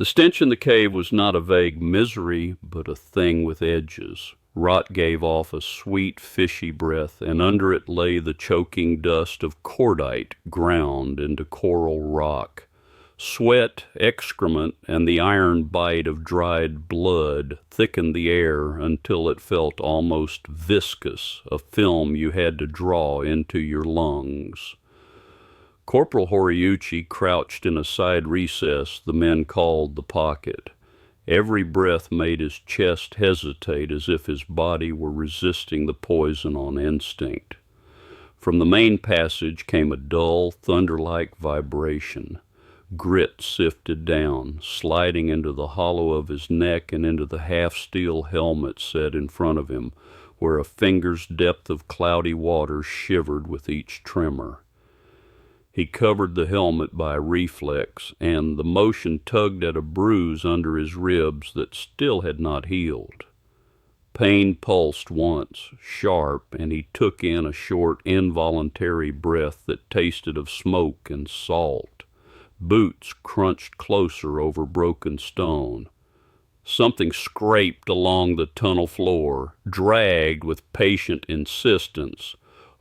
The stench in the cave was not a vague misery, but a thing with edges. Rot gave off a sweet, fishy breath, and under it lay the choking dust of cordite ground into coral rock. Sweat, excrement, and the iron bite of dried blood thickened the air until it felt almost viscous, a film you had to draw into your lungs. Corporal Horiuchi crouched in a side recess the men called the pocket. Every breath made his chest hesitate as if his body were resisting the poison on instinct. From the main passage came a dull, thunder-like vibration. Grit sifted down, sliding into the hollow of his neck and into the half-steel helmet set in front of him, where a finger's depth of cloudy water shivered with each tremor. He covered the helmet by reflex, and the motion tugged at a bruise under his ribs that still had not healed. Pain pulsed once, sharp, and he took in a short, involuntary breath that tasted of smoke and salt. Boots crunched closer over broken stone. Something scraped along the tunnel floor, dragged with patient insistence.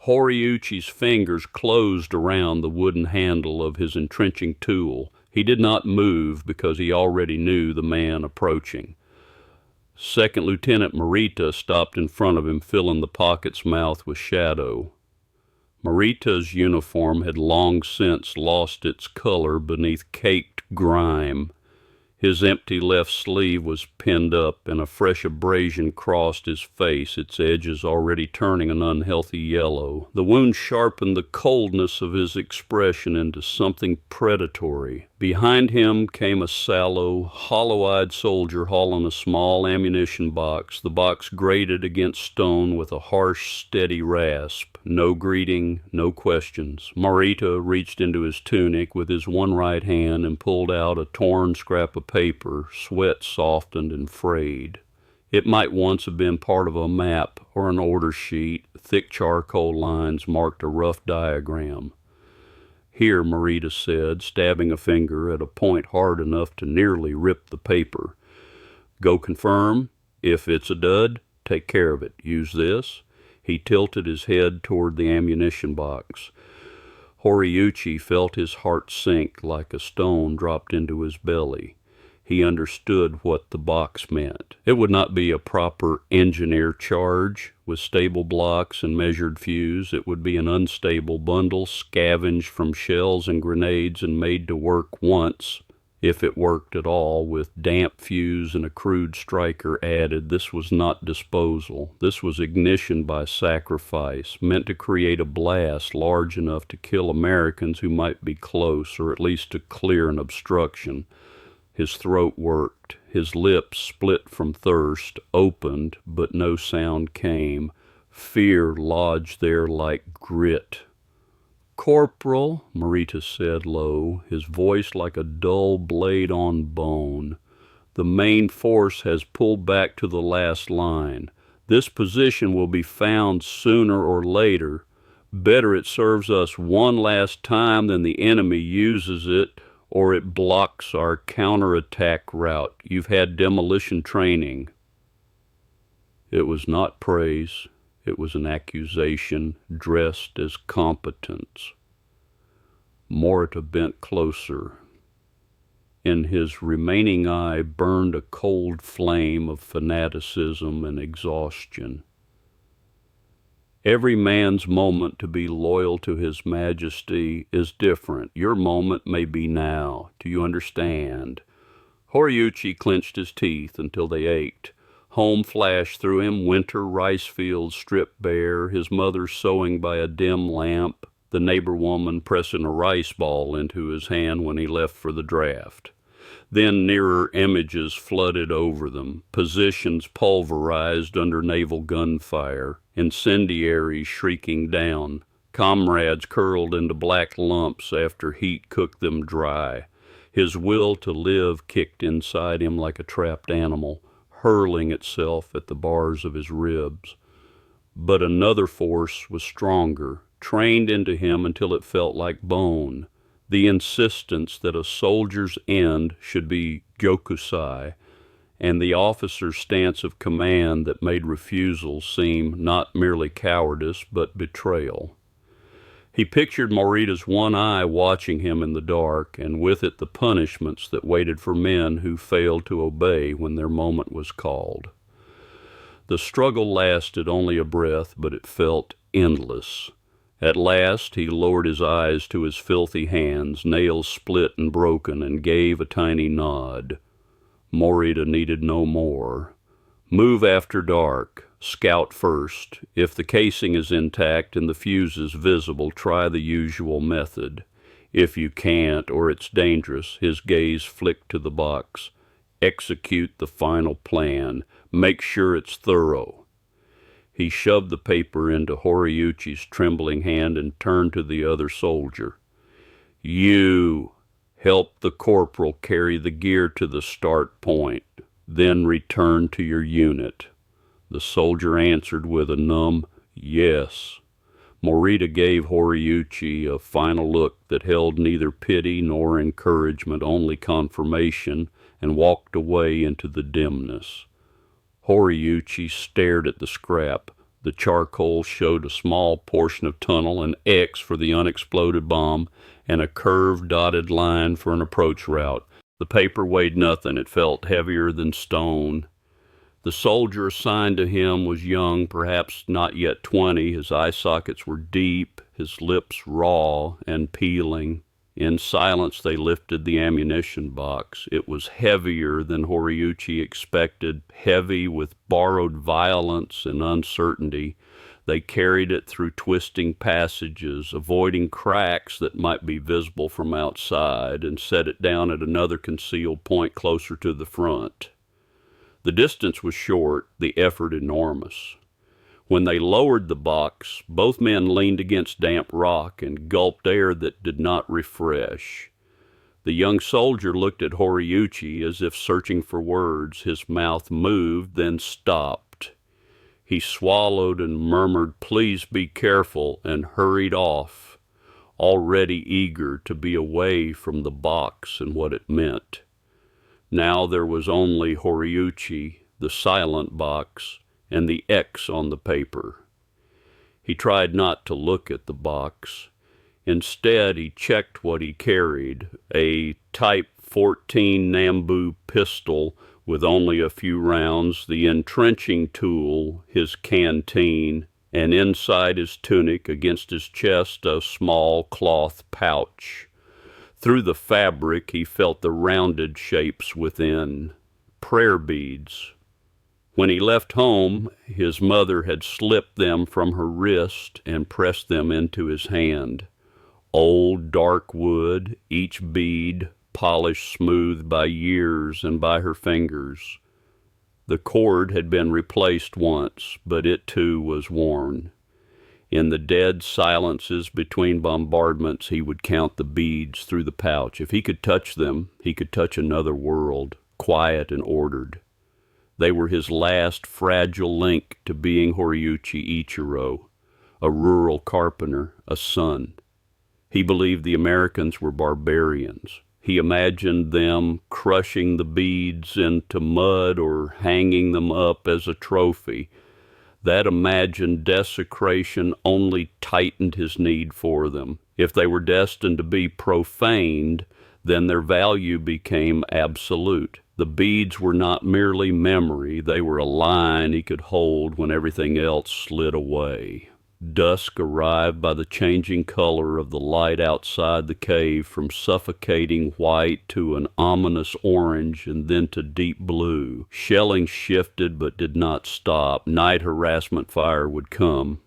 Horiuchi's fingers closed around the wooden handle of his entrenching tool. He did not move because he already knew the man approaching. Second Lieutenant Morita stopped in front of him, filling the pocket's mouth with shadow. Morita's uniform had long since lost its color beneath caked grime. His empty left sleeve was pinned up, and a fresh abrasion crossed his face, its edges already turning an unhealthy yellow. The wound sharpened the coldness of his expression into something predatory. Behind him came a sallow, hollow-eyed soldier hauling a small ammunition box. The box grated against stone with a harsh, steady rasp. No greeting, no questions. Morita reached into his tunic with his one right hand and pulled out a torn scrap of paper. Sweat softened and frayed. It might once have been part of a map or an order sheet. Thick charcoal lines marked a rough diagram. "Here," Morita said, stabbing a finger at a point hard enough to nearly rip the paper. "Go confirm. If it's a dud, take care of it. Use this." He tilted his head toward the ammunition box. Horiuchi felt his heart sink like a stone dropped into his belly. He understood what the box meant. It would not be a proper engineer charge with stable blocks and measured fuse. It would be an unstable bundle scavenged from shells and grenades and made to work once, if it worked at all, with damp fuse and a crude striker added. This was not disposal. This was ignition by sacrifice, meant to create a blast large enough to kill Americans who might be close, or at least to clear an obstruction. His throat worked. His lips, split from thirst, opened, but no sound came. Fear lodged there like grit. "Corporal," Morita said low, his voice like a dull blade on bone, "the main force has pulled back to the last line. This position will be found sooner or later. Better it serves us one last time than the enemy uses it, or it blocks our counterattack route. You've had demolition training." It was not praise. It was an accusation dressed as competence. Morita bent closer. In his remaining eye burned a cold flame of fanaticism and exhaustion. Every man's moment to be loyal to his majesty is different. Your moment may be now. Do you understand? Horiuchi clenched his teeth until they ached. Home flashed through him, winter rice fields stripped bare, his mother sewing by a dim lamp, the neighbor woman pressing a rice ball into his hand when he left for the draft. Then nearer images flooded over them, positions pulverized under naval gunfire, incendiaries shrieking down, comrades curled into black lumps after heat cooked them dry. His will to live kicked inside him like a trapped animal, hurling itself at the bars of his ribs. But another force was stronger, trained into him until it felt like bone. The insistence that a soldier's end should be gyokusai, and the officer's stance of command that made refusal seem not merely cowardice but betrayal. He pictured Morita's one eye watching him in the dark, and with it the punishments that waited for men who failed to obey when their moment was called. The struggle lasted only a breath, but it felt endless. At last he lowered his eyes to his filthy hands, nails split and broken, and gave a tiny nod. Morita needed no more. Move after dark. Scout first. If the casing is intact and the fuses visible, try the usual method. If you can't, or it's dangerous, his gaze flicked to the box. Execute the final plan. Make sure it's thorough. He shoved the paper into Horiuchi's trembling hand and turned to the other soldier. You help the corporal carry the gear to the start point, then return to your unit. The soldier answered with a numb yes. Morita gave Horiuchi a final look that held neither pity nor encouragement, only confirmation, and walked away into the dimness. Horiuchi stared at the scrap. The charcoal showed a small portion of tunnel, an X for the unexploded bomb, and a curved dotted line for an approach route. The paper weighed nothing. It felt heavier than stone. The soldier assigned to him was young, perhaps not yet 20. His eye sockets were deep, his lips raw and peeling. In silence they lifted the ammunition box. It was heavier than Horiuchi expected, heavy with borrowed violence and uncertainty. They carried it through twisting passages, avoiding cracks that might be visible from outside, and set it down at another concealed point closer to the front. The distance was short, the effort enormous. When they lowered the box, both men leaned against damp rock and gulped air that did not refresh. The young soldier looked at Horiuchi as if searching for words. His mouth moved, then stopped. He swallowed and murmured, "Please be careful," and hurried off, already eager to be away from the box and what it meant. Now there was only Horiuchi, the silent box, and the X on the paper. He tried not to look at the box. Instead, he checked what he carried, a Type 14 Nambu pistol with only a few rounds, the entrenching tool, his canteen, and inside his tunic, against his chest, a small cloth pouch. Through the fabric, he felt the rounded shapes within, prayer beads. When he left home, his mother had slipped them from her wrist and pressed them into his hand. Old dark wood, each bead polished smooth by years and by her fingers. The cord had been replaced once, but it too was worn. In the dead silences between bombardments, he would count the beads through the pouch. If he could touch them, he could touch another world, quiet and ordered. They were his last fragile link to being Horiuchi Ichiro, a rural carpenter, a son. He believed the Americans were barbarians. He imagined them crushing the beads into mud or hanging them up as a trophy. That imagined desecration only tightened his need for them. If they were destined to be profaned, then their value became absolute. The beads were not merely memory, they were a line he could hold when everything else slid away. Dusk arrived by the changing color of the light outside the cave, from suffocating white to an ominous orange and then to deep blue. Shelling shifted but did not stop. Night harassment fire would come.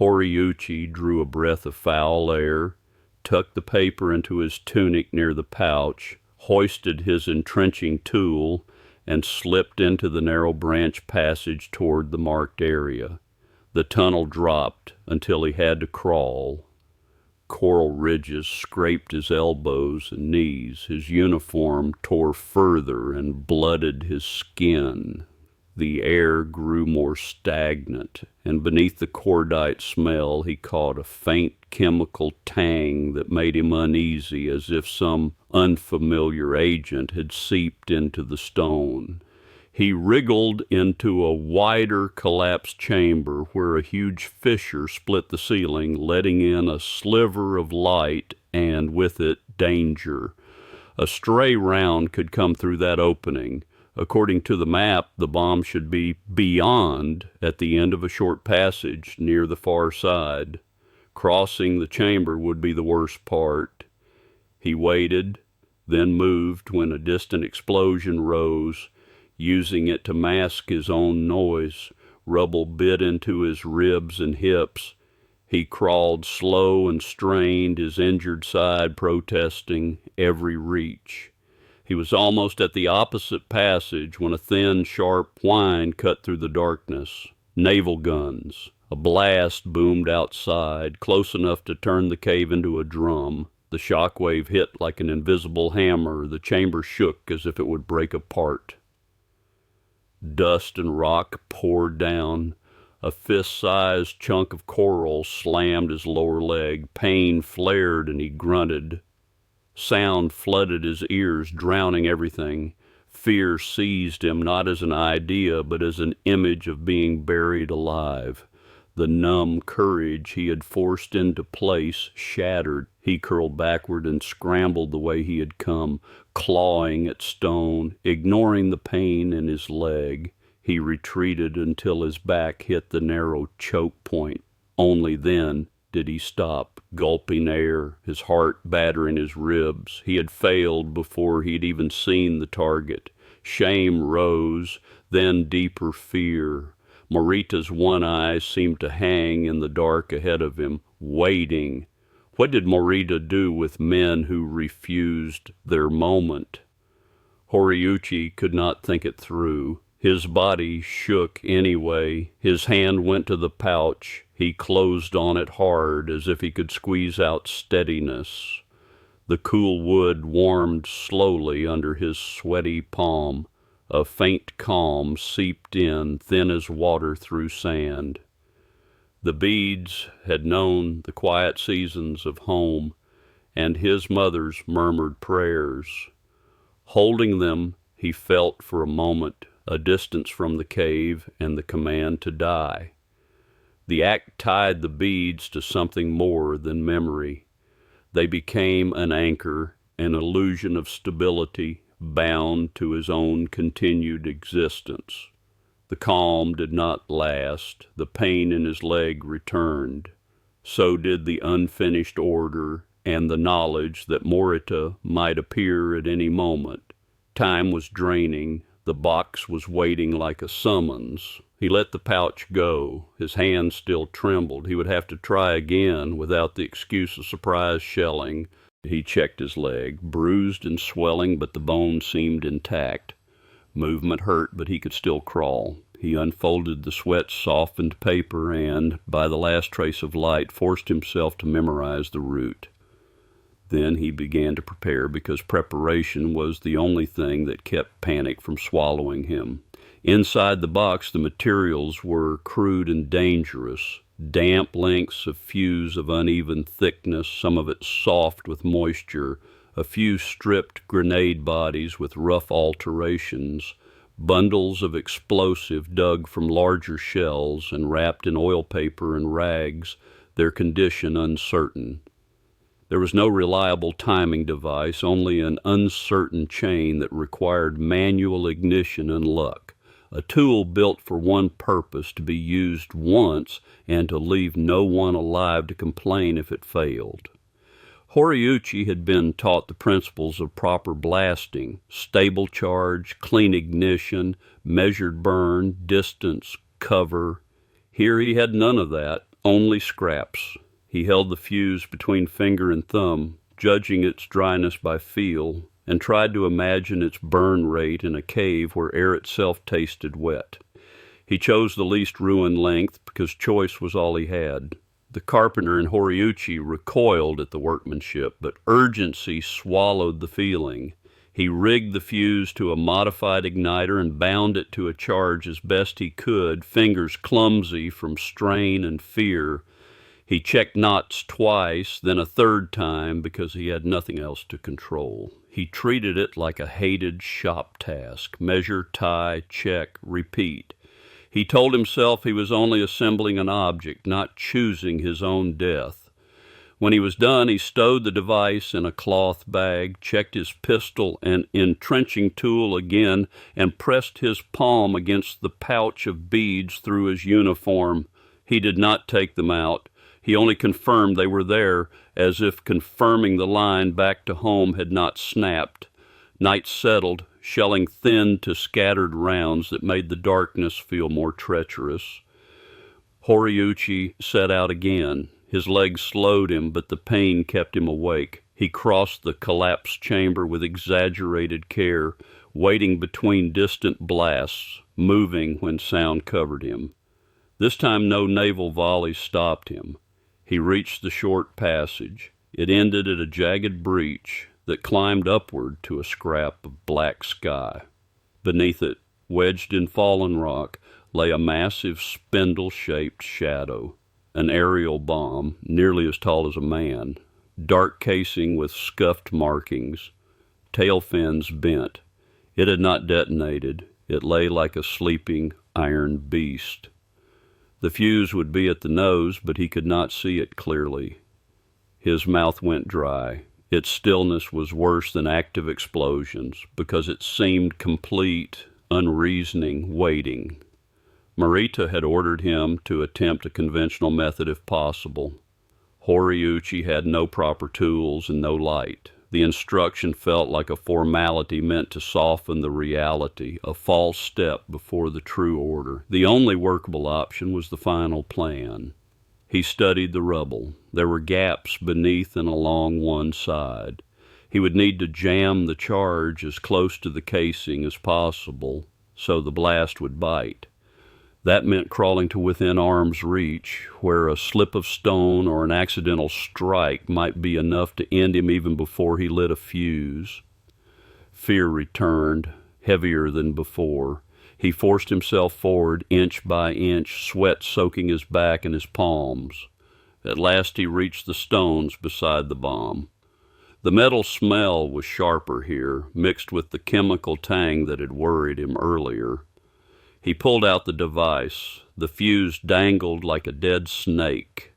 Horiuchi drew a breath of foul air, tucked the paper into his tunic near the pouch, hoisted his entrenching tool, and slipped into the narrow branch passage toward the marked area. The tunnel dropped until he had to crawl. Coral ridges scraped his elbows and knees. His uniform tore further and blooded his skin. The air grew more stagnant, and beneath the cordite smell he caught a faint chemical tang that made him uneasy, as if some unfamiliar agent had seeped into the stone. He wriggled into a wider collapsed chamber where a huge fissure split the ceiling, letting in a sliver of light and, with it, danger. A stray round could come through that opening. According to the map, the bomb should be beyond, at the end of a short passage near the far side. Crossing the chamber would be the worst part. He waited, then moved when a distant explosion rose. Using it to mask his own noise, rubble bit into his ribs and hips. He crawled slow and strained, his injured side protesting every reach. He was almost at the opposite passage when a thin, sharp whine cut through the darkness. Naval guns. A blast boomed outside, close enough to turn the cave into a drum. The shock wave hit like an invisible hammer. The chamber shook as if it would break apart. Dust and rock poured down. A fist-sized chunk of coral slammed his lower leg. Pain flared and he grunted. Sound flooded his ears, drowning everything. Fear seized him, not as an idea, but as an image of being buried alive. The numb courage he had forced into place shattered. He curled backward and scrambled the way he had come, clawing at stone, ignoring the pain in his leg. He retreated until his back hit the narrow choke point. Only then did he stop, gulping air, his heart battering his ribs. He had failed before he'd even seen the target. Shame rose, then deeper fear. Morita's one eye seemed to hang in the dark ahead of him, waiting. What did Morita do with men who refused their moment? Horiuchi could not think it through. His body shook anyway. His hand went to the pouch. He closed on it hard, as if he could squeeze out steadiness. The cool wood warmed slowly under his sweaty palm. A faint calm seeped in, thin as water through sand. The beads had known the quiet seasons of home, and his mother's murmured prayers. Holding them, he felt for a moment a distance from the cave and the command to die. The act tied the beads to something more than memory. They became an anchor, an illusion of stability, bound to his own continued existence. The calm did not last. The pain in his leg returned. So did the unfinished order and the knowledge that Morita might appear at any moment. Time was draining. The box was waiting like a summons. He let the pouch go. His hand still trembled. He would have to try again without the excuse of surprise shelling. He checked his leg, bruised and swelling, but the bone seemed intact. Movement hurt, but he could still crawl. He unfolded the sweat-softened paper and, by the last trace of light, forced himself to memorize the route. Then he began to prepare, because preparation was the only thing that kept panic from swallowing him. Inside the box, the materials were crude and dangerous. Damp lengths of fuse of uneven thickness, some of it soft with moisture, a few stripped grenade bodies with rough alterations, bundles of explosive dug from larger shells and wrapped in oil paper and rags, their condition uncertain. There was no reliable timing device, only an uncertain chain that required manual ignition and luck. A tool built for one purpose, to be used once and to leave no one alive to complain if it failed. Horiuchi had been taught the principles of proper blasting: stable charge, clean ignition, measured burn, distance, cover. Here he had none of that, only scraps. He held the fuse between finger and thumb, judging its dryness by feel, and tried to imagine its burn rate in a cave where air itself tasted wet. He chose the least ruined length because choice was all he had. The carpenter and Horiuchi recoiled at the workmanship, but urgency swallowed the feeling. He rigged the fuse to a modified igniter and bound it to a charge as best he could, fingers clumsy from strain and fear. He checked knots twice, then a third time because he had nothing else to control. He treated it like a hated shop task. Measure, tie, check, repeat. He told himself he was only assembling an object, not choosing his own death. When he was done, he stowed the device in a cloth bag, checked his pistol and entrenching tool again, and pressed his palm against the pouch of beads through his uniform. He did not take them out. He only confirmed they were there, as if confirming the line back to home had not snapped. Night settled, shelling thin to scattered rounds that made the darkness feel more treacherous. Horiuchi set out again. His legs slowed him, but the pain kept him awake. He crossed the collapsed chamber with exaggerated care, waiting between distant blasts, moving when sound covered him. This time no naval volley stopped him. He reached the short passage. It ended at a jagged breach that climbed upward to a scrap of black sky. Beneath it, wedged in fallen rock, lay a massive spindle-shaped shadow. An aerial bomb, nearly as tall as a man, dark casing with scuffed markings, tail fins bent. It had not detonated. It lay like a sleeping iron beast. The fuse would be at the nose, but he could not see it clearly. His mouth went dry. Its stillness was worse than active explosions because it seemed complete, unreasoning waiting. Marita had ordered him to attempt a conventional method if possible. Horiuchi had no proper tools and no light. The instruction felt like a formality meant to soften the reality, a false step before the true order. The only workable option was the final plan. He studied the rubble. There were gaps beneath and along one side. He would need to jam the charge as close to the casing as possible so the blast would bite. That meant crawling to within arm's reach, where a slip of stone or an accidental strike might be enough to end him even before he lit a fuse. Fear returned, heavier than before. He forced himself forward inch by inch, sweat soaking his back and his palms. At last he reached the stones beside the bomb. The metal smell was sharper here, mixed with the chemical tang that had worried him earlier. He pulled out the device. The fuse dangled like a dead snake.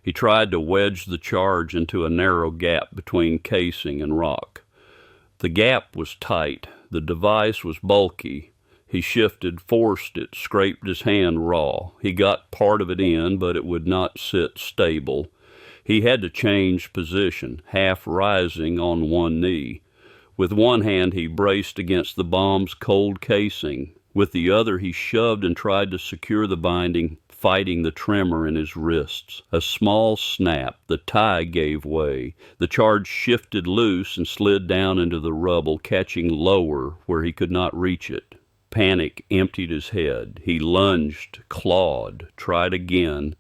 He tried to wedge the charge into a narrow gap between casing and rock. The gap was tight. The device was bulky. He shifted, forced it, scraped his hand raw. He got part of it in, but it would not sit stable. He had to change position, half rising on one knee. With one hand he braced against the bomb's cold casing. With the other, he shoved and tried to secure the binding, fighting the tremor in his wrists. A small snap. The tie gave way. The charge shifted loose and slid down into the rubble, catching lower where he could not reach it. Panic emptied his head. He lunged, clawed, tried again,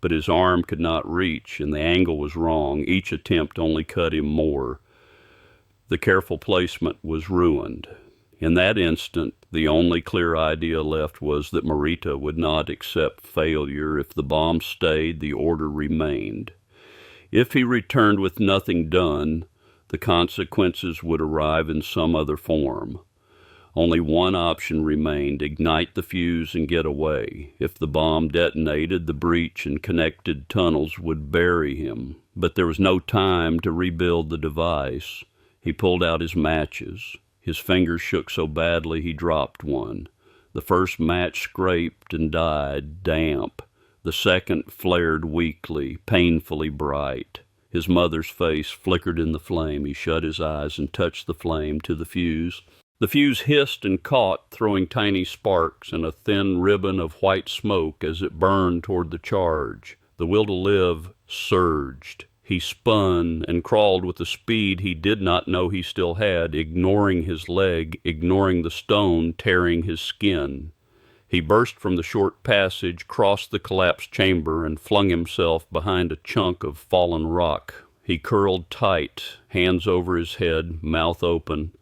but his arm could not reach, and the angle was wrong. Each attempt only cut him more. The careful placement was ruined. In that instant, the only clear idea left was that Marita would not accept failure. If the bomb stayed, the order remained. If he returned with nothing done, the consequences would arrive in some other form. Only one option remained: ignite the fuse and get away. If the bomb detonated, the breach and connected tunnels would bury him. But there was no time to rebuild the device. He pulled out his matches. His fingers shook so badly he dropped one. The first match scraped and died, damp. The second flared weakly, painfully bright. His mother's face flickered in the flame. He shut his eyes and touched the flame to the fuse. The fuse hissed and caught, throwing tiny sparks and a thin ribbon of white smoke as it burned toward the charge. The will to live surged. He spun and crawled with a speed he did not know he still had, ignoring his leg, ignoring the stone tearing his skin. He burst from the short passage, crossed the collapsed chamber, and flung himself behind a chunk of fallen rock. He curled tight, hands over his head, mouth open,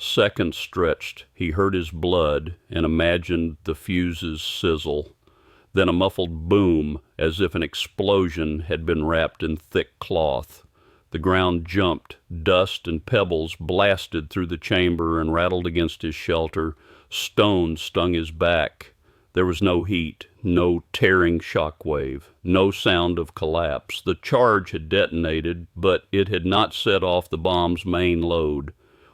Seconds stretched. He heard his blood and imagined the fuses sizzle. Then a muffled boom, as if an explosion had been wrapped in thick cloth. The ground jumped. Dust and pebbles blasted through the chamber and rattled against his shelter. Stones stung his back. There was no heat, no tearing shockwave, no sound of collapse. The charge had detonated, but it had not set off the bomb's main load.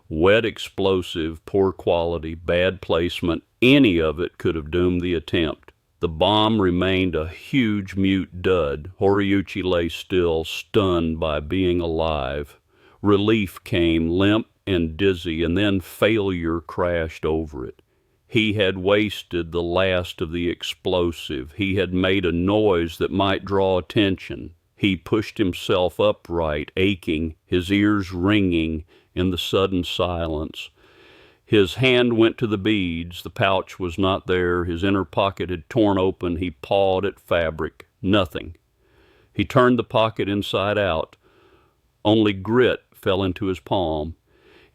Wet explosive, poor quality, bad placement, any of it could have doomed the attempt. The bomb remained a huge mute dud. Horiuchi lay still, stunned by being alive. Relief came, limp and dizzy, and then failure crashed over it. He had wasted the last of the explosive. He had made a noise that might draw attention. He pushed himself upright, aching, his ears ringing in the sudden silence. His hand went to the beads. The pouch was not there. His inner pocket had torn open. He pawed at fabric. Nothing. He turned the pocket inside out. Only grit fell into his palm.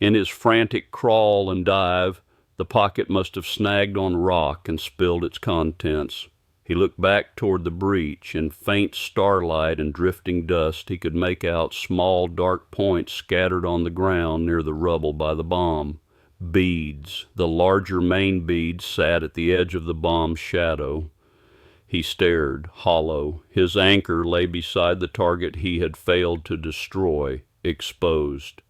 In his frantic crawl and dive, the pocket must have snagged on rock and spilled its contents. He looked back toward the breach. In faint starlight and drifting dust, he could make out small dark points scattered on the ground near the rubble by the bomb. Beads. The larger main bead sat at the edge of the bomb's shadow. He stared, hollow. His anchor lay beside the target he had failed to destroy, exposed.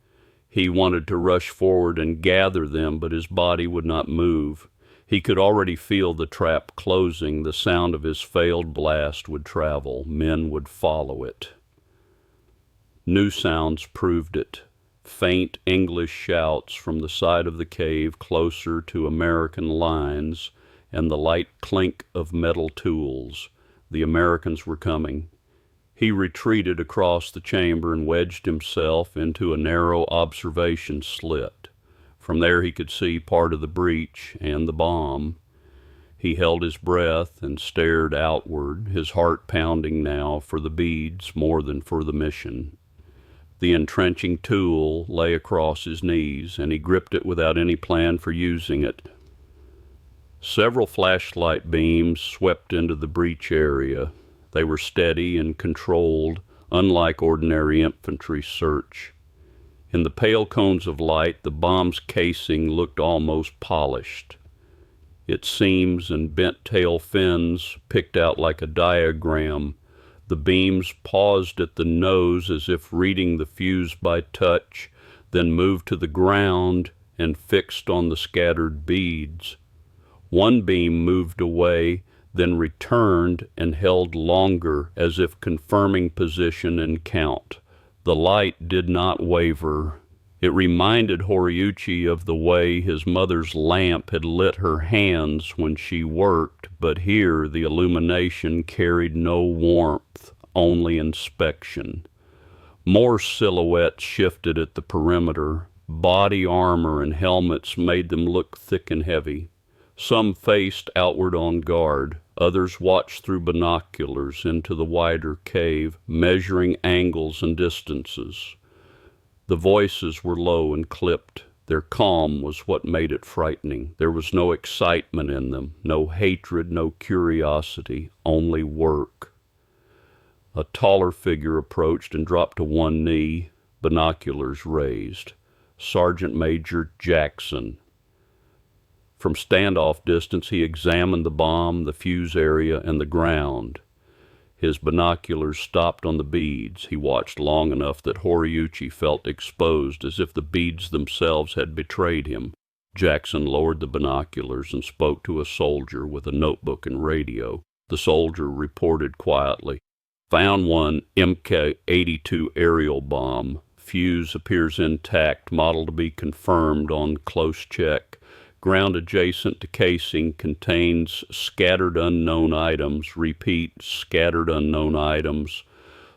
He wanted to rush forward and gather them, but his body would not move. He could already feel the trap closing. The sound of his failed blast would travel. Men would follow it. New sounds proved it. Faint English shouts from the side of the cave closer to American lines, and the light clink of metal tools. The Americans were coming. He retreated across the chamber and wedged himself into a narrow observation slit. From there he could see part of the breach and the bomb. He held his breath and stared outward, his heart pounding now for the beads more than for the mission. The entrenching tool lay across his knees, and he gripped it without any plan for using it. Several flashlight beams swept into the breach area. They were steady and controlled, unlike ordinary infantry search. In the pale cones of light, the bomb's casing looked almost polished. Its seams and bent tail fins picked out like a diagram. The beams paused at the nose as if reading the fuse by touch, then moved to the ground and fixed on the scattered beads. One beam moved away, then returned and held longer, as if confirming position and count. The light did not waver. It reminded Horiuchi of the way his mother's lamp had lit her hands when she worked, but here the illumination carried no warmth, only inspection. More silhouettes shifted at the perimeter. Body armor and helmets made them look thick and heavy. Some faced outward on guard. Others watched through binoculars into the wider cave, measuring angles and distances. The voices were low and clipped. Their calm was what made it frightening. There was no excitement in them, no hatred, no curiosity, only work. A taller figure approached and dropped to one knee, binoculars raised. Sergeant Major Jackson. From standoff distance, he examined the bomb, the fuse area, and the ground. His binoculars stopped on the beads. He watched long enough that Horiuchi felt exposed, as if the beads themselves had betrayed him. Jackson lowered the binoculars and spoke to a soldier with a notebook and radio. The soldier reported quietly, "Found one MK-82 aerial bomb. Fuse appears intact, model to be confirmed on close check. Ground adjacent to casing contains scattered unknown items. Repeat, scattered unknown items.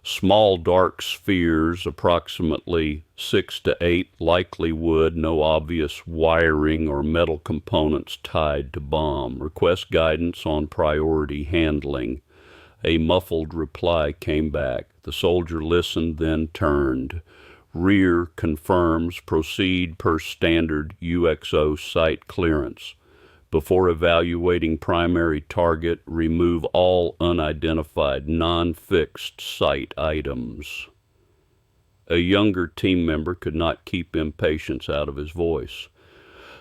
Small dark spheres, approximately 6 to 8, likely wood, no obvious wiring or metal components tied to bomb. Request guidance on priority handling." A muffled reply came back. The soldier listened, then turned. Rear confirms proceed per standard UXO site clearance. Before evaluating primary target, remove all unidentified, non-fixed site items. A younger team member could not keep impatience out of his voice.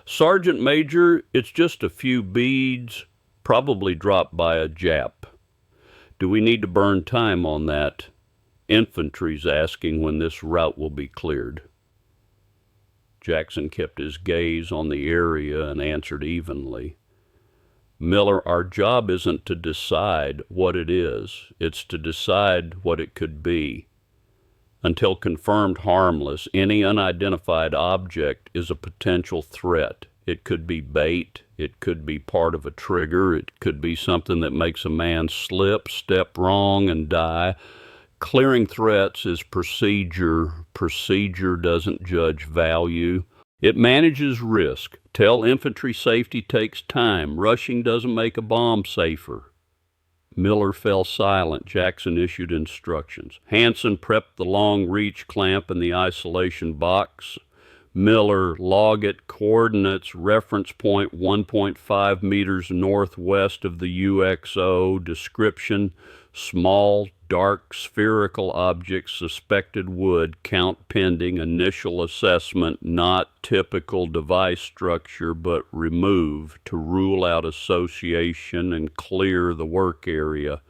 Sergeant Major, it's just a few beads, probably dropped by a Jap. Do we need to burn time on that? Infantry's asking when this route will be cleared. Jackson kept his gaze on the area and answered evenly. Miller, our job isn't to decide what it is. It's to decide what it could be. Until confirmed harmless, any unidentified object is a potential threat. It could be bait. It could be part of a trigger. It could be something that makes a man slip, step wrong, and die. Clearing threats is procedure. Procedure doesn't judge value. It manages risk. Tell infantry safety takes time. Rushing doesn't make a bomb safer. Miller fell silent. Jackson issued instructions. Hanson prepped the long reach clamp in the isolation box. Miller, log it, coordinates, reference point 1.5 meters northwest of the UXO, description, small, dark, spherical object, suspected wood, count pending, initial assessment, not typical device structure, but remove to rule out association and clear the work area.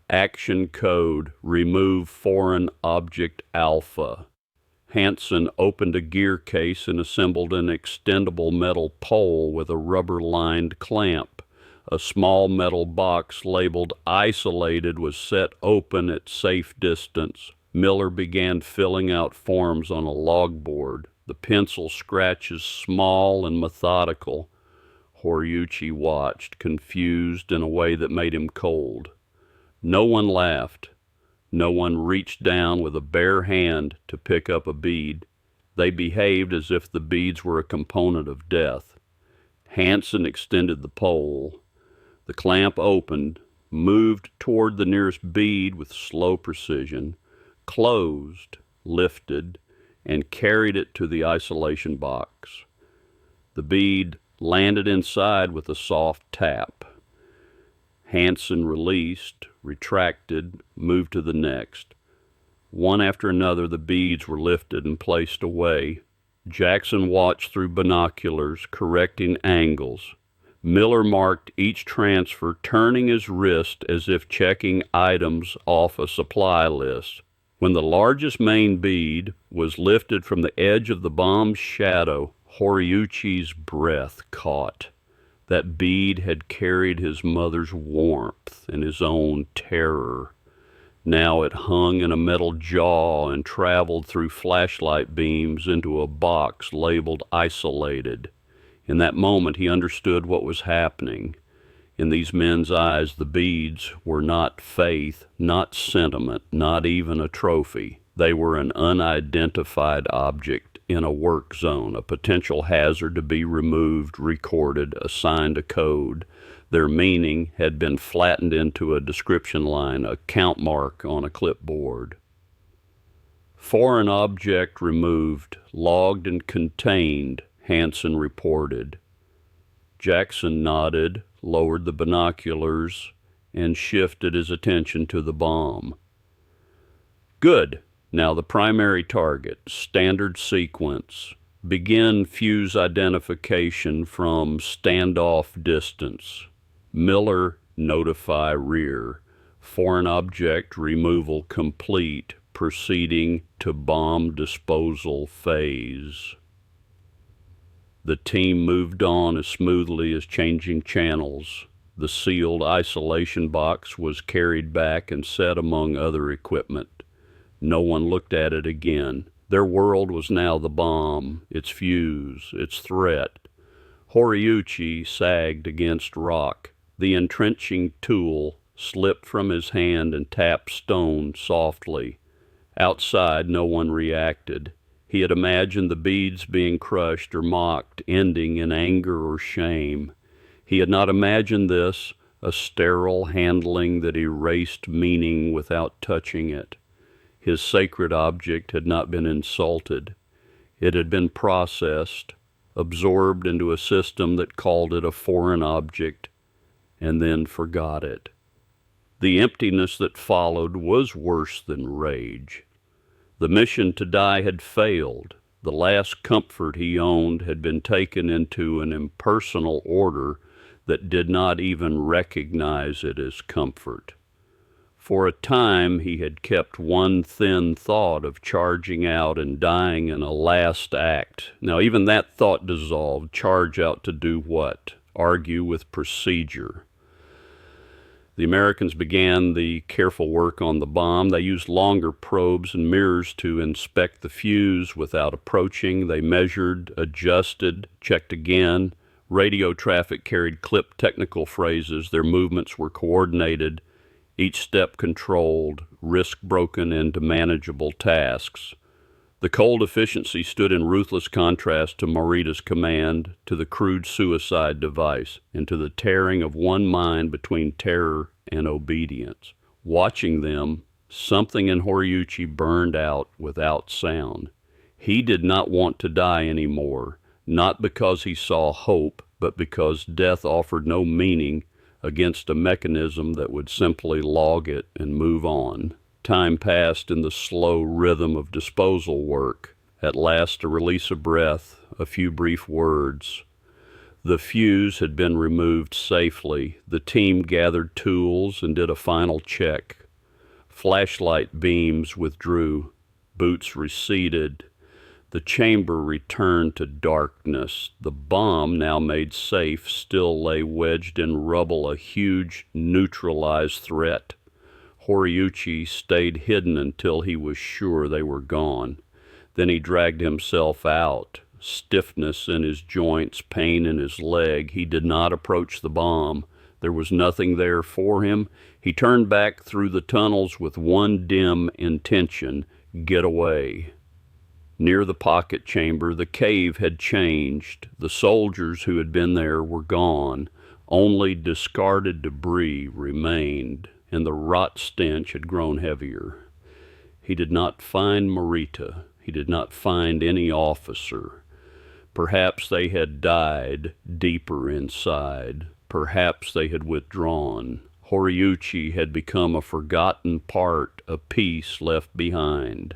Action code, remove foreign object alpha. Hanson opened a gear case and assembled an extendable metal pole with a rubber-lined clamp. A small metal box labeled isolated was set open at safe distance. Miller began filling out forms on a logboard. The pencil scratches small and methodical. Horiuchi watched, confused in a way that made him cold. No one laughed. No one reached down with a bare hand to pick up a bead. They behaved as if the beads were a component of death. Hanson extended the pole. The clamp opened, moved toward the nearest bead with slow precision, closed, lifted, and carried it to the isolation box. The bead landed inside with a soft tap. Hanson released, retracted, moved to the next. One after another, the beads were lifted and placed away. Jackson watched through binoculars, correcting angles. Miller marked each transfer, turning his wrist as if checking items off a supply list. When the largest main bead was lifted from the edge of the bomb's shadow, Horiuchi's breath caught. That bead had carried his mother's warmth and his own terror. Now it hung in a metal jaw and traveled through flashlight beams into a box labeled isolated. In that moment, he understood what was happening. In these men's eyes, the beads were not faith, not sentiment, not even a trophy. They were an unidentified object in a work zone, a potential hazard to be removed, recorded, assigned a code. Their meaning had been flattened into a description line, a count mark on a clipboard. Foreign object removed, logged and contained, Hanson reported. Jackson nodded, lowered the binoculars, and shifted his attention to the bomb. Good. Now the primary target, standard sequence. Begin fuse identification from standoff distance. Miller, notify rear. Foreign object removal complete, proceeding to bomb disposal phase. The team moved on as smoothly as changing channels. The sealed isolation box was carried back and set among other equipment. No one looked at it again. Their world was now the bomb, its fuse, its threat. Horiuchi sagged against rock. The entrenching tool slipped from his hand and tapped stone softly. Outside, no one reacted. He had imagined the beads being crushed or mocked, ending in anger or shame. He had not imagined this, a sterile handling that erased meaning without touching it. His sacred object had not been insulted. It had been processed, absorbed into a system that called it a foreign object, and then forgot it. The emptiness that followed was worse than rage. The mission to die had failed. The last comfort he owned had been taken into an impersonal order that did not even recognize it as comfort. For a time he had kept one thin thought of charging out and dying in a last act. Now even that thought dissolved. Charge out to do what? Argue with procedure. The Americans began the careful work on the bomb. They used longer probes and mirrors to inspect the fuse without approaching. They measured, adjusted, checked again. Radio traffic carried clipped technical phrases. Their movements were coordinated, each step controlled, risk broken into manageable tasks. The cold efficiency stood in ruthless contrast to Morita's command, to the crude suicide device, and to the tearing of one mind between terror and obedience. Watching them, something in Horiuchi burned out without sound. He did not want to die anymore, not because he saw hope, but because death offered no meaning against a mechanism that would simply log it and move on. Time passed in the slow rhythm of disposal work. At last, a release of breath, a few brief words. The fuse had been removed safely. The team gathered tools and did a final check. Flashlight beams withdrew. Boots receded. The chamber returned to darkness. The bomb, now made safe, still lay wedged in rubble, a huge neutralized threat. Horiuchi stayed hidden until he was sure they were gone. Then he dragged himself out. Stiffness in his joints, pain in his leg. He did not approach the bomb. There was nothing there for him. He turned back through the tunnels with one dim intention: get away. Near the pocket chamber, the cave had changed. The soldiers who had been there were gone. Only discarded debris remained, and the rot stench had grown heavier. He did not find Morita. He did not find any officer. Perhaps they had died deeper inside. Perhaps they had withdrawn. Horiuchi had become a forgotten part, a piece left behind.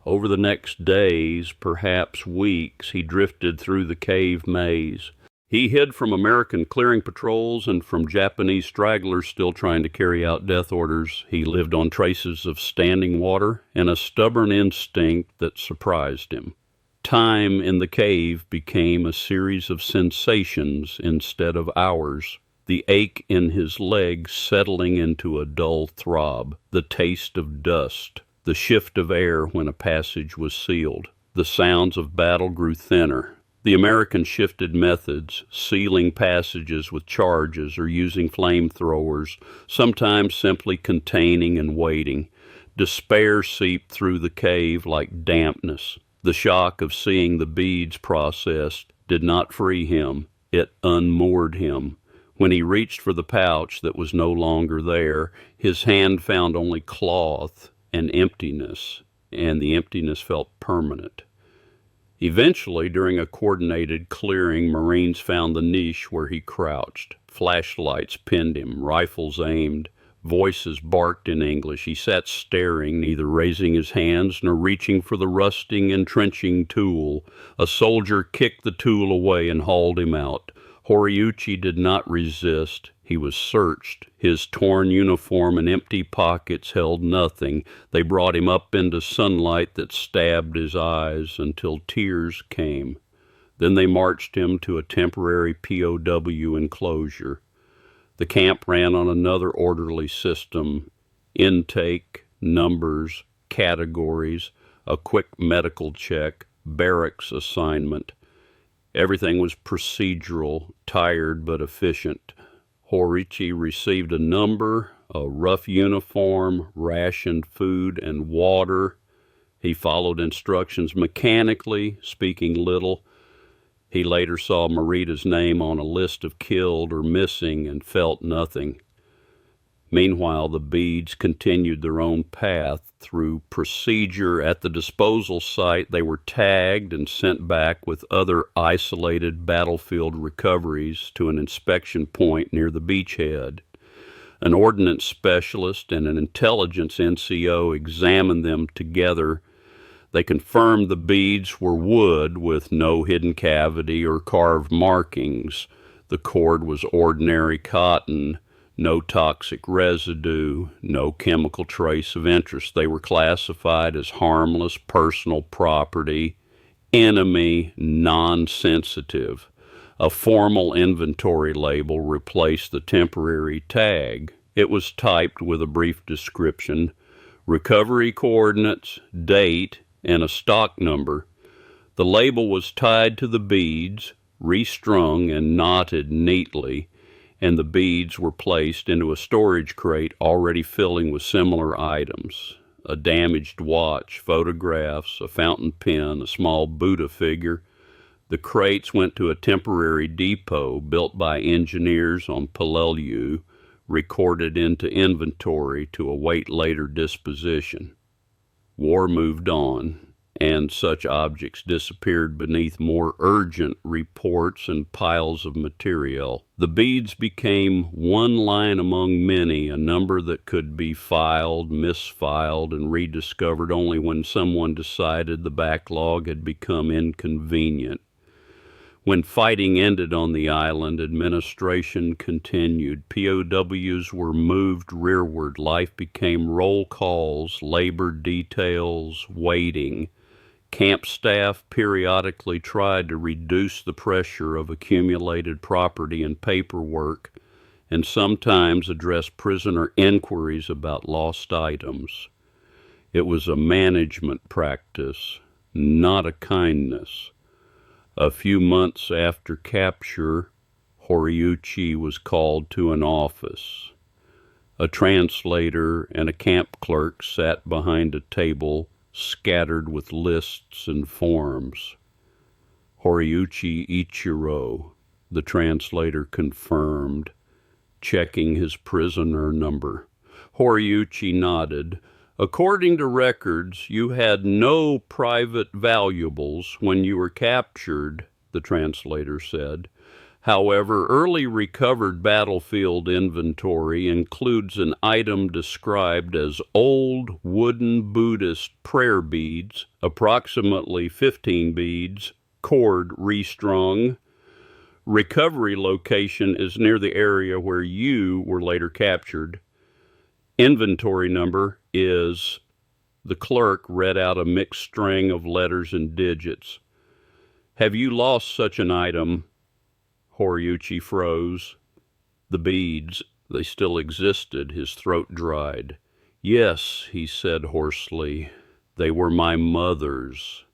Over the next days, perhaps weeks, he drifted through the cave maze. He hid from American clearing patrols and from Japanese stragglers still trying to carry out death orders. He lived on traces of standing water and a stubborn instinct that surprised him. Time in the cave became a series of sensations instead of hours. The ache in his leg settling into a dull throb, the taste of dust, the shift of air when a passage was sealed. The sounds of battle grew thinner. The Americans shifted methods, sealing passages with charges or using flamethrowers, sometimes simply containing and waiting. Despair seeped through the cave like dampness. The shock of seeing the beads processed did not free him. It unmoored him. When he reached for the pouch that was no longer there, his hand found only cloth and emptiness, and the emptiness felt permanent. Eventually, during a coordinated clearing, Marines found the niche where he crouched. Flashlights pinned him, rifles aimed, voices barked in English. He sat staring, neither raising his hands nor reaching for the rusting, entrenching tool. A soldier kicked the tool away and hauled him out. Horiuchi did not resist. He was searched. His torn uniform and empty pockets held nothing. They brought him up into sunlight that stabbed his eyes until tears came. Then they marched him to a temporary POW enclosure. The camp ran on another orderly system: intake, numbers, categories, a quick medical check, barracks assignment. Everything was procedural, tired but efficient. Horiuchi received a number, a rough uniform, rationed food and water. He followed instructions mechanically, speaking little. He later saw Morita's name on a list of killed or missing and felt nothing. Meanwhile, the beads continued their own path. Through procedure at the disposal site, they were tagged and sent back with other isolated battlefield recoveries to an inspection point near the beachhead. An ordnance specialist and an intelligence NCO examined them together. They confirmed the beads were wood with no hidden cavity or carved markings. The cord was ordinary cotton. No toxic residue, no chemical trace of interest. They were classified as harmless personal property, enemy non-sensitive. A formal inventory label replaced the temporary tag. It was typed with a brief description, recovery coordinates, date, and a stock number. The label was tied to the beads, restrung and knotted neatly, and the beads were placed into a storage crate already filling with similar items: a damaged watch, photographs, a fountain pen, a small Buddha figure. The crates went to a temporary depot built by engineers on Peleliu, recorded into inventory to await later disposition. War moved on, and such objects disappeared beneath more urgent reports and piles of material. The beads became one line among many, a number that could be filed, misfiled, and rediscovered only when someone decided the backlog had become inconvenient. When fighting ended on the island, administration continued. POWs were moved rearward. Life became roll calls, labor details, waiting. Camp staff periodically tried to reduce the pressure of accumulated property and paperwork, and sometimes addressed prisoner inquiries about lost items. It was a management practice, not a kindness. A few months after capture, Horiuchi was called to an office. A translator and a camp clerk sat behind a table scattered with lists and forms. Horiuchi Ichiro, the translator confirmed, checking his prisoner number. Horiuchi nodded. According to records, you had no private valuables when you were captured, the translator said. However, early recovered battlefield inventory includes an item described as old wooden Buddhist prayer beads, approximately 15 beads, cord restrung. Recovery location is near the area where you were later captured. Inventory number is, the clerk read out a mixed string of letters and digits. Have you lost such an item? Horiuchi froze. The beads, they still existed. His throat dried. Yes, he said hoarsely. They were my mother's.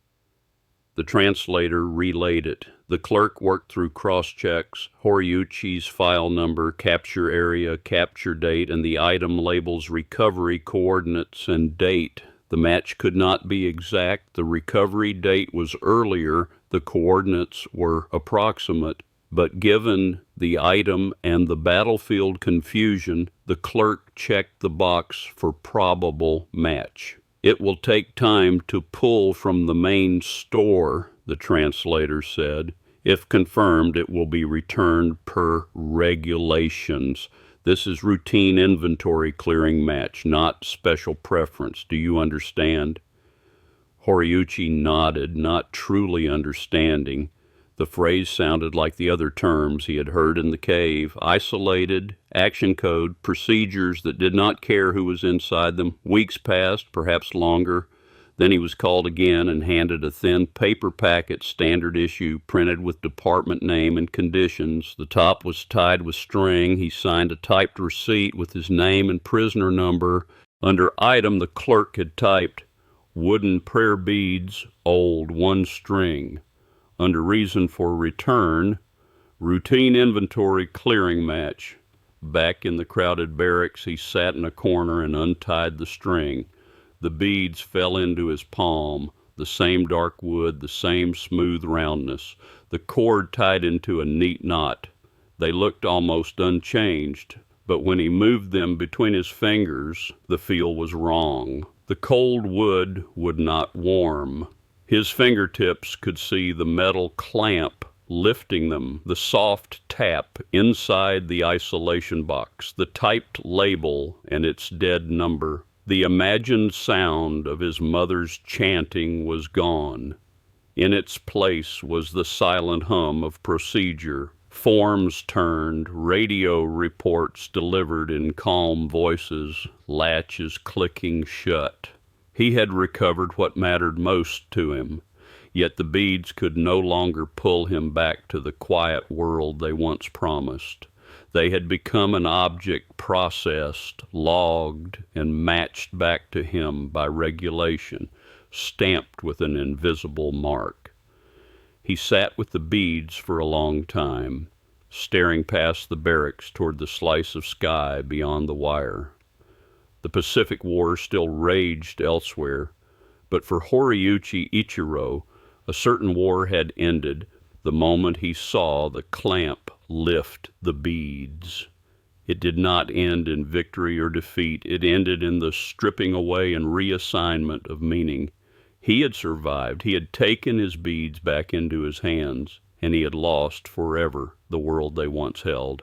The translator relayed it. The clerk worked through cross-checks, Horiuchi's file number, capture area, capture date, and the item labels recovery coordinates and date. The match could not be exact. The recovery date was earlier. The coordinates were approximate. But given the item and the battlefield confusion, the clerk checked the box for probable match. It will take time to pull from the main store, the translator said. If confirmed, it will be returned per regulations. This is routine inventory clearing match, not special preference. Do you understand? Horiuchi nodded, not truly understanding. The phrase sounded like the other terms he had heard in the cave. Isolated, action code, procedures that did not care who was inside them. Weeks passed, perhaps longer. Then he was called again and handed a thin paper packet, standard issue, printed with department name and conditions. The top was tied with string. He signed a typed receipt with his name and prisoner number. Under item, the clerk had typed, wooden prayer beads, old, 1 string. Under reason for return, routine inventory clearing match. Back in the crowded barracks, he sat in a corner and untied the string. The beads fell into his palm, the same dark wood, the same smooth roundness, the cord tied into a neat knot. They looked almost unchanged, but when he moved them between his fingers, the feel was wrong. The cold wood would not warm. His fingertips could see the metal clamp lifting them, the soft tap inside the isolation box, the typed label and its dead number. The imagined sound of his mother's chanting was gone. In its place was the silent hum of procedure, forms turned, radio reports delivered in calm voices, latches clicking shut. He had recovered what mattered most to him, yet the beads could no longer pull him back to the quiet world they once promised. They had become an object processed, logged, and matched back to him by regulation, stamped with an invisible mark. He sat with the beads for a long time, staring past the barracks toward the slice of sky beyond the wire. The Pacific War still raged elsewhere, but for Horiuchi Ichiro, a certain war had ended the moment he saw the clamp lift the beads. It did not end in victory or defeat. It ended in the stripping away and reassignment of meaning. He had survived. He had taken his beads back into his hands, and he had lost forever the world they once held.